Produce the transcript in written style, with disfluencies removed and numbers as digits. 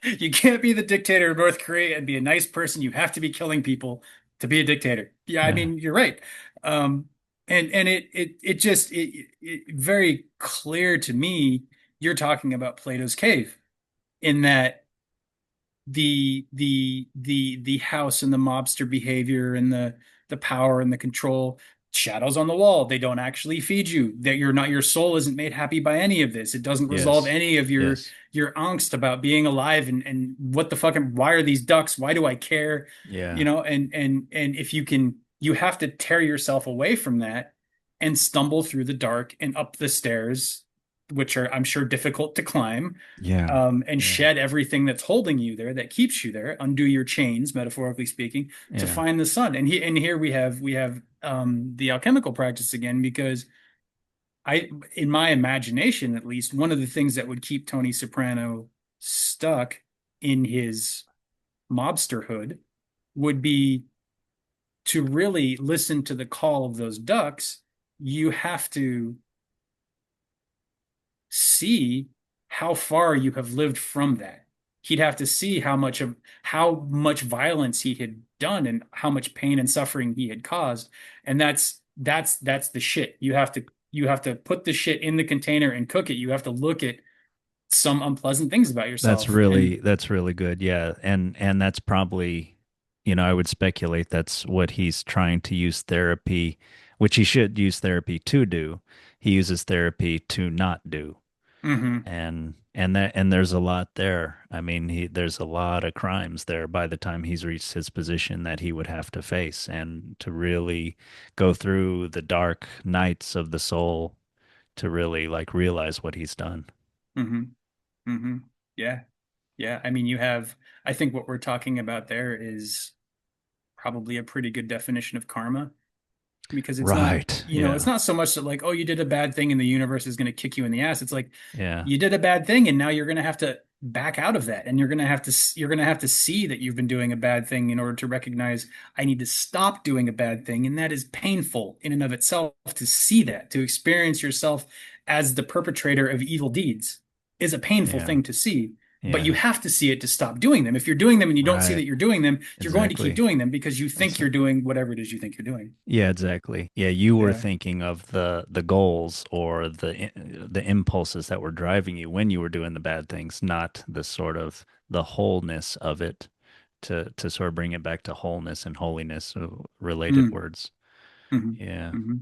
You can't be the dictator of North Korea and be a nice person. You have to be killing people to be a dictator. Yeah, I Yeah. mean, you're right. Um, and it very clear to me you're talking about Plato's Cave in that the house and the mobster behavior and the power and the control, shadows on the wall, they don't actually feed you, that you're not, your soul isn't made happy by any of this. It doesn't resolve Yes. any of Yes. your angst about being alive and what the fuck why are these ducks, why do I care, Yeah. and if you can, you have to tear yourself away from that and stumble through the dark and up the stairs, which are, I'm sure, difficult to climb, Yeah. and Yeah. shed everything that's holding you there, that keeps you there, undo your chains, metaphorically speaking, to Yeah. find the sun. And here we have the alchemical practice again, because in my imagination, at least, one of the things that would keep Tony Soprano stuck in his mobsterhood would be to really listen to the call of those ducks. You have to see how far you have lived from that. He'd have to see how much violence he had done and how much pain and suffering he had caused. And that's the shit. You have to put the shit in the container and cook it. You have to look at some unpleasant things about yourself. And That's really good. Yeah. And that's probably, I would speculate that's what he's trying to use therapy, which he should use therapy to do. He uses therapy to not do. mhm, And there's a lot there. I mean, there's a lot of crimes there by the time he's reached his position that he would have to face, and to really go through the dark nights of the soul to really like realize what he's done. mhm, mhm. Yeah. Yeah. I mean, I think what we're talking about there is probably a pretty good definition of karma, because it's not, Right. it's Yeah. not so much that, like, oh, you did a bad thing and the universe is going to kick you in the ass. It's like Yeah. you did a bad thing and now you're going to have to back out of that, and you're going to have to see that you've been doing a bad thing in order to recognize I need to stop doing a bad thing. And that is painful in and of itself, to see that, to experience yourself as the perpetrator of evil deeds is a painful Yeah. thing to see. But you Yeah. have to see it to stop doing them. If you're doing them and you don't see Right. that you're doing them, you're going to keep Exactly. doing them because you think you're Exactly. doing whatever it is you think you're doing. Yeah, exactly. Yeah, you were Yeah. thinking of the goals or the impulses that were driving you when you were doing the bad things, not the sort of the wholeness of it, to sort of bring it back to wholeness and holiness, related Mm. words. Hmm. Yeah. Hmm.